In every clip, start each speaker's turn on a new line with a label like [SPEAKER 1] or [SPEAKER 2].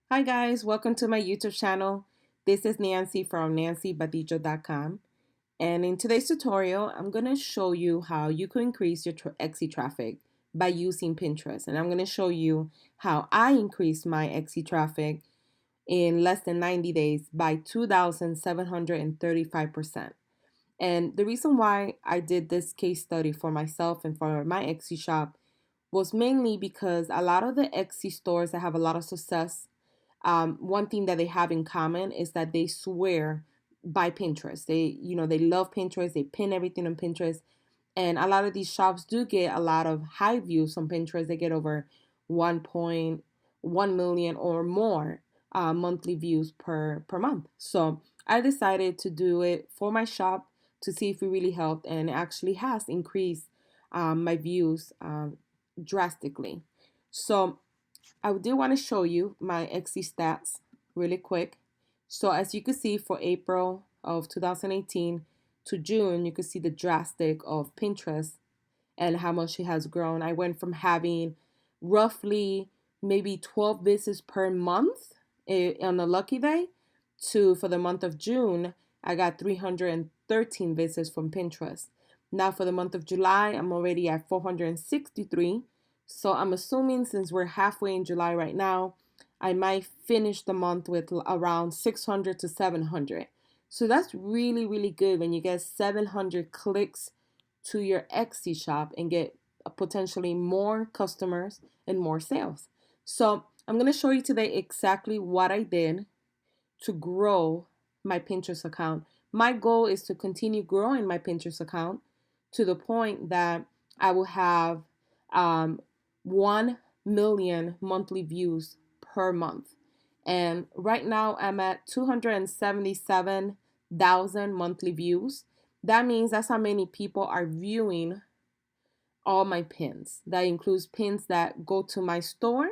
[SPEAKER 1] Hi guys, welcome to my YouTube channel. This is Nancy from nancybadillo.com, and in today's tutorial I'm going to show you how you can increase your Etsy traffic by using Pinterest, and I'm going to show you how I increased my Etsy traffic in less than 90 days by 2,735%. And the reason why I did this case study for myself and for my Etsy shop was mainly because a lot of the Etsy stores that have a lot of success, one thing that they have in common is that they swear by Pinterest. They love Pinterest. They pin everything on Pinterest, and a lot of these shops do get a lot of high views on Pinterest. They get over 1.1 million or more monthly views per month. So I decided to do it for my shop to see if it really helped, and it actually has increased my views drastically. So I do want to show you my Etsy stats really quick. So as you can see, for April of 2018 to June, you can see the drastic of Pinterest and how much it has grown. I went from having roughly maybe 12 visits per month on a lucky day to, for the month of June, I got 313 visits from Pinterest. Now for the month of July, I'm already at 463. So I'm assuming since we're halfway in July right now, I might finish the month with around 600 to 700. So that's really, really good when you get 700 clicks to your Etsy shop and get potentially more customers and more sales. So I'm going to show you today exactly what I did to grow my Pinterest account. My goal is to continue growing my Pinterest account to the point that I will have 1 million monthly views per month. And right now I'm at 277,000 monthly views. That means that's how many people are viewing all my pins. That includes pins that go to my store,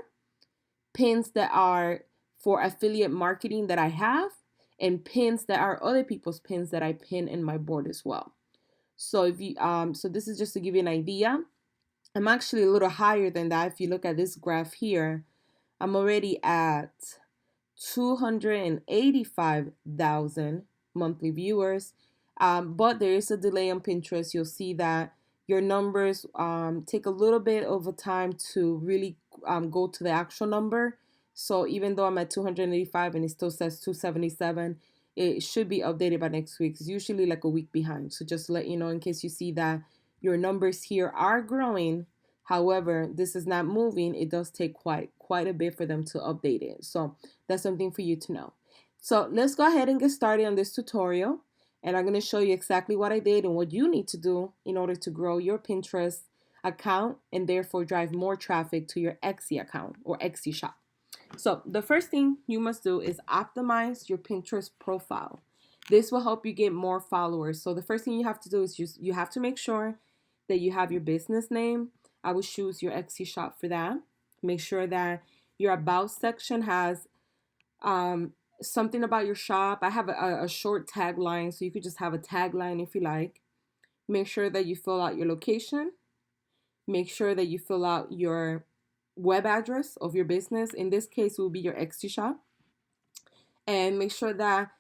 [SPEAKER 1] pins that are for affiliate marketing that I have, and pins that are other people's pins that I pin in my board as well. So if you so this is just to give you an idea. I'm actually a little higher than that. If you look at this graph here, I'm already at 285,000 monthly viewers. But there is a delay on Pinterest. You'll see that your numbers take a little bit of a time to really go to the actual number. So even though I'm at 285 and it still says 277, it should be updated by next week. It's usually like a week behind. So just to let you know, in case you see that your numbers here are growing, however, this is not moving, it does take quite a bit for them to update it. So that's something for you to know. So let's go ahead and get started on this tutorial. And I'm going to show you exactly what I did and what you need to do in order to grow your Pinterest account and therefore drive more traffic to your Etsy account or Etsy shop. So the first thing you must do is optimize your Pinterest profile. This will help you get more followers. So the first thing you have to do is you have to make sure that you have your business name. I would choose your Etsy shop for that. Make sure that your about section has something about your shop. I have a short tagline, so you could just have a tagline if you like. Make sure that you fill out your location. Make sure that you fill out your web address of your business. In this case, it will be your Etsy shop. And make sure that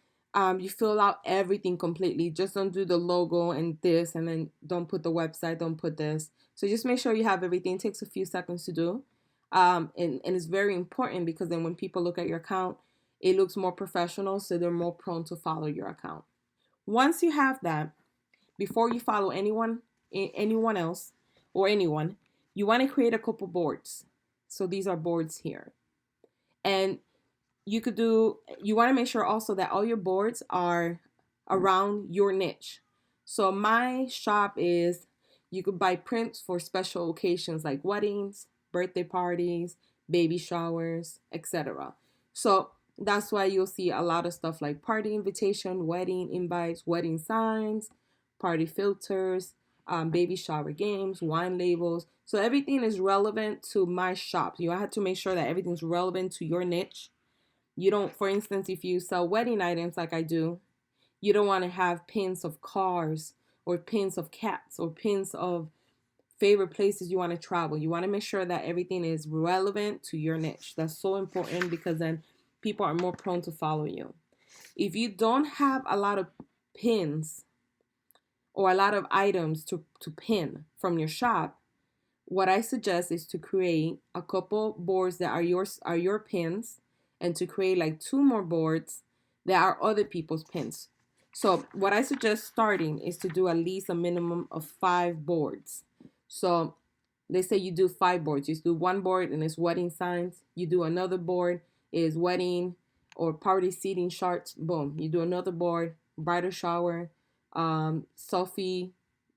[SPEAKER 1] you fill out everything completely. Just don't do the logo and this, and then don't put the website, don't put this. So just make sure you have everything. It takes a few seconds to do. And it's very important because then when people look at your account, it looks more professional, so they're more prone to follow your account. Once you have that, before you follow anyone else or anyone, you want to create a couple boards. So these are boards here. And you want to make sure also that all your boards are around your niche. So my shop is, you could buy prints for special occasions like weddings, birthday parties, baby showers, etc. So that's why you'll see a lot of stuff like party invitation, wedding invites, wedding signs, party filters, baby shower games, wine labels. So everything is relevant to my shop. You have to make sure that everything's relevant to your niche. You don't, for instance, if you sell wedding items like I do, you don't want to have pins of cars or pins of cats or pins of favorite places you want to travel. You want to make sure that everything is relevant to your niche. That's so important because then people are more prone to follow you. If you don't have a lot of pins or a lot of items to pin from your shop, what I suggest is to create a couple boards that are your pins, and to create like two more boards that are other people's pins. So what I suggest starting is to do at least a minimum of 5 boards. So let's say you do 5 boards. You do one board and it's wedding signs. You do another board is wedding or party seating charts. Boom. You do another board, bridal shower, selfie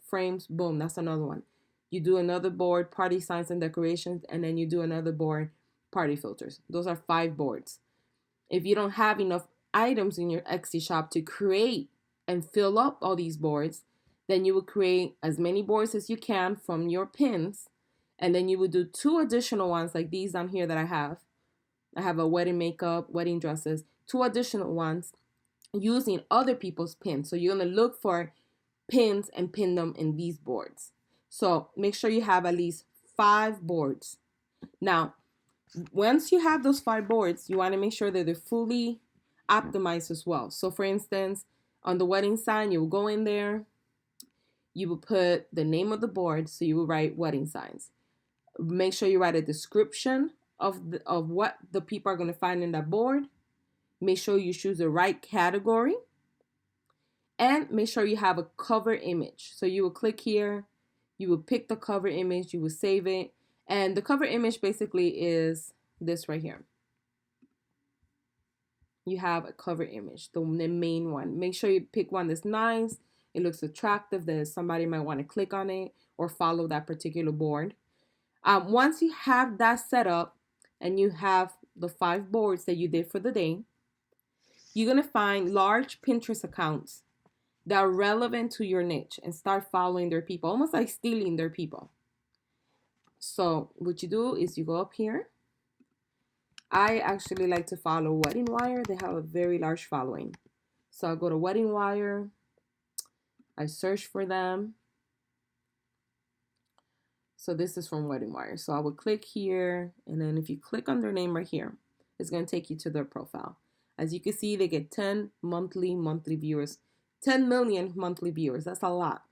[SPEAKER 1] frames. Boom. That's another one. You do another board, party signs and decorations, and then you do another board, party filters. Those are 5 boards. If you don't have enough items in your Etsy shop to create and fill up all these boards, then you would create as many boards as you can from your pins, and then you would do 2 additional ones like these down here that I have. I have a wedding makeup, wedding dresses, 2 additional ones using other people's pins. So you're going to look for pins and pin them in these boards. So make sure you have at least 5 boards. Now, once you have those 5 boards, you want to make sure that they're fully optimized as well. So for instance, on the wedding sign, you will go in there, you will put the name of the board, so you will write wedding signs. Make sure you write a description of what the people are going to find in that board. Make sure you choose the right category, and make sure you have a cover image. So you will click here, you will pick the cover image, you will save it, and the cover image basically is this right here. You have a cover image, the main one. Make sure you pick one that's nice, it looks attractive, that somebody might want to click on it or follow that particular board. Once you have that set up and you have the 5 boards that you did for the day, you're going to find large Pinterest accounts that are relevant to your niche and start following their people, almost like stealing their people. So what you do is you go up here. I actually like to follow Wedding Wire. They have a very large following. So I go to Wedding Wire. I search for them. So this is from Wedding Wire. So I would click here, and then if you click on their name right here, it's going to take you to their profile. As you can see, they get 10 monthly viewers. 10 million monthly viewers. That's a lot.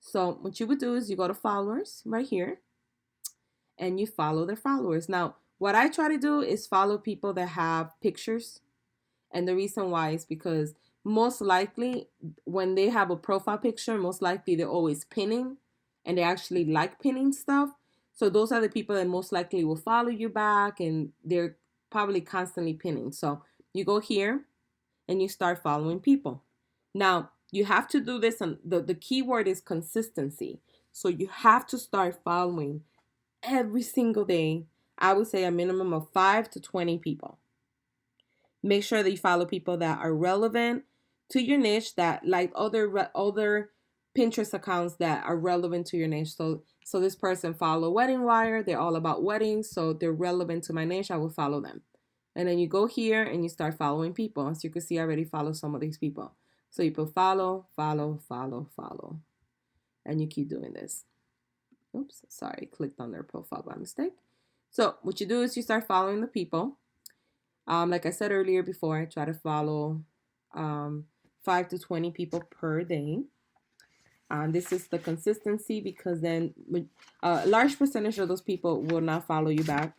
[SPEAKER 1] So what you would do is you go to followers right here, and you follow their followers. Now, what I try to do is follow people that have pictures. And the reason why is because most likely when they have a profile picture, most likely they're always pinning, and they actually like pinning stuff. So those are the people that most likely will follow you back, and they're probably constantly pinning. So you go here and you start following people. Now, you have to do this, and the key word is consistency. So you have to start following every single day. I would say a minimum of 5 to 20 people. Make sure that you follow people that are relevant to your niche, that like other Pinterest accounts that are relevant to your niche. So this person follow Wedding Wire. They're all about weddings, so they're relevant to my niche. I will follow them. And then you go here and you start following people. As you can see, I already follow some of these people. So you put follow, follow, follow, follow. And you keep doing this. Oops, sorry, clicked on their profile by mistake. So what you do is you start following the people. Like I said earlier before, I try to follow 5 to 20 people per day. This is the consistency, because then a large percentage of those people will not follow you back.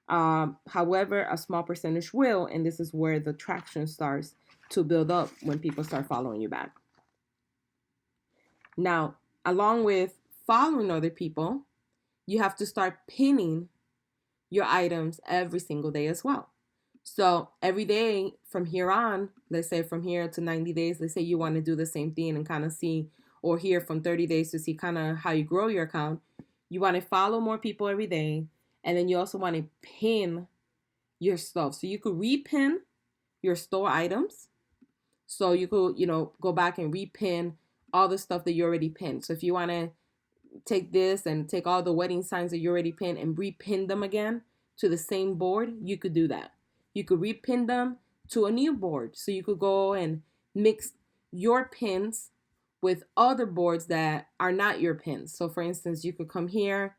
[SPEAKER 1] However, a small percentage will, and this is where the traction starts to build up when people start following you back. Now, along with following other people, you have to start pinning your items every single day as well. So every day from here on, let's say from here to 90 days, let's say you want to do the same thing and kind of see, or here from 30 days to see kind of how you grow your account. You want to follow more people every day. And then you also want to pin your stuff. So you could repin your store items. So you could, go back and repin all the stuff that you already pinned. So if you want to take this and take all the wedding signs that you already pinned and repin them again to the same board, you could do that. You could repin them to a new board. So you could go and mix your pins with other boards that are not your pins. So for instance, you could come here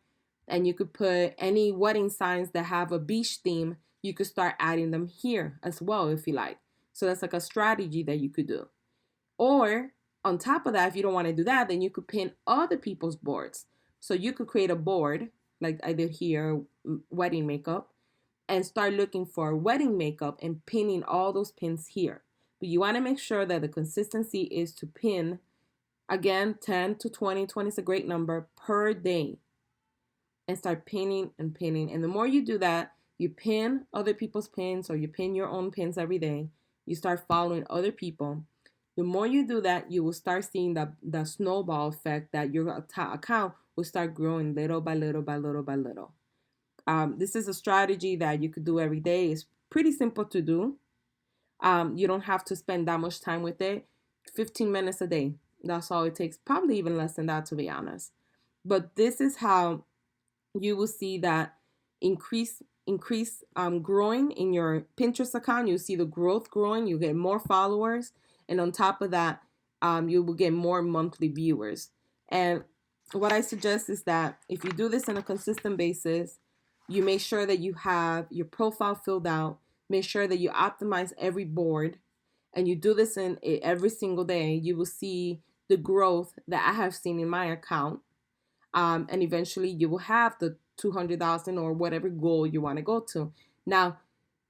[SPEAKER 1] and you could put any wedding signs that have a beach theme you could start adding them here as well if you like. So that's like a strategy that you could do. Or on top of that, if you don't want to do that, then you could pin other people's boards. So you could create a board like I did here, wedding makeup, and start looking for wedding makeup and pinning all those pins here. But you want to make sure that the consistency is to pin, again, 10 to 20. 20 is a great number per day, and start pinning and pinning. And the more you do that, you pin other people's pins or you pin your own pins every day. You start following other people. The more you do that, you will start seeing the snowball effect that your account will start growing little by little by little by little. This is a strategy that you could do every day. It's pretty simple to do. You don't have to spend that much time with it. 15 minutes a day. That's all it takes. Probably even less than that, to be honest. But this is how you will see that increase growing in your Pinterest account. You see the growth growing. You get more followers, and on top of that, you will get more monthly viewers. And what I suggest is that if you do this on a consistent basis, you make sure that you have your profile filled out. Make sure that you optimize every board, and you do this in every single day. You will see the growth that I have seen in my account, and eventually you will have the 200,000 or whatever goal you want to go to. Now,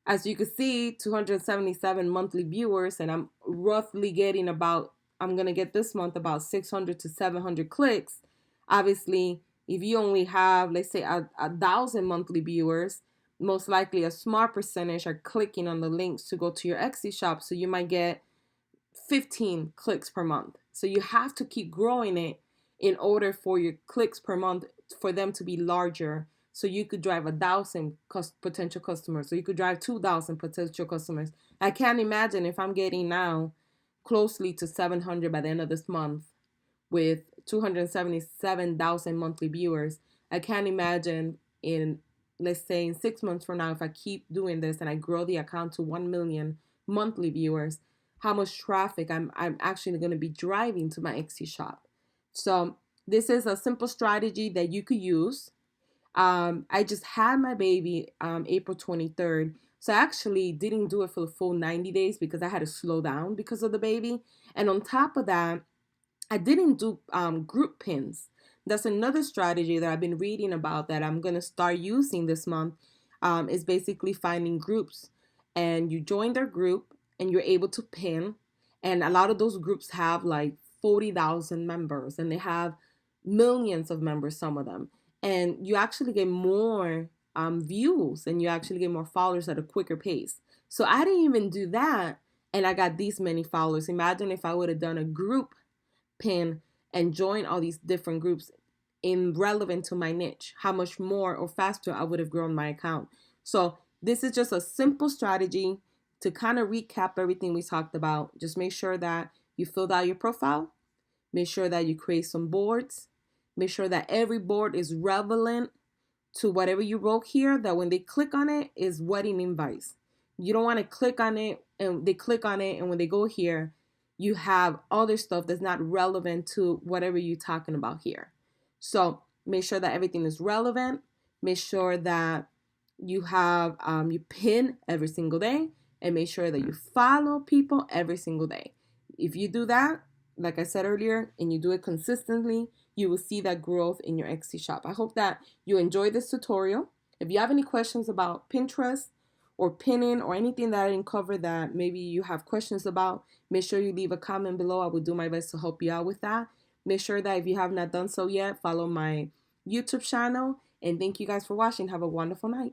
[SPEAKER 1] as you can see, 277 monthly viewers, and I'm roughly getting about, I'm going to get this month about 600 to 700 clicks. Obviously, if you only have, let's say, a thousand monthly viewers, most likely a small percentage are clicking on the links to go to your Etsy shop. So you might get 15 clicks per month. So you have to keep growing it in order for your clicks per month for them to be larger. So you could drive 1,000 potential customers. So you could drive 2,000 potential customers. I can't imagine if I'm getting now closely to 700 by the end of this month with 277,000 monthly viewers. I can't imagine in, let's say, in 6 months from now, if I keep doing this and I grow the account to 1 million monthly viewers, how much traffic I'm actually going to be driving to my Etsy shop. So this is a simple strategy that you could use. I just had my baby April 23rd. So I actually didn't do it for the full 90 days because I had to slow down because of the baby. And on top of that, I didn't do group pins. That's another strategy that I've been reading about that I'm going to start using this month, is basically finding groups. And you join their group and you're able to pin. And a lot of those groups have like 40,000 members and they have millions of members, some of them. And you actually get more views and you actually get more followers at a quicker pace. So I didn't even do that and I got these many followers. Imagine if I would have done a group pin and join all these different groups in relevant to my niche, how much more or faster I would have grown my account. So this is just a simple strategy to kind of recap everything we talked about. Just make sure that you filled out your profile. Make sure that you create some boards. Make sure that every board is relevant to whatever you wrote here, that when they click on it is wedding invites. You don't want to click on it and they click on it and when they go here, you have other stuff that's not relevant to whatever you're talking about here. So make sure that everything is relevant. Make sure that you have you pin every single day, and make sure that you follow people every single day. If you do that, like I said earlier, and you do it consistently, you will see that growth in your Etsy shop. I hope that you enjoyed this tutorial. If you have any questions about Pinterest or pinning or anything that I didn't cover that maybe you have questions about, make sure you leave a comment below. I will do my best to help you out with that. Make sure that if you have not done so yet, follow my YouTube channel. And thank you guys for watching. Have a wonderful night.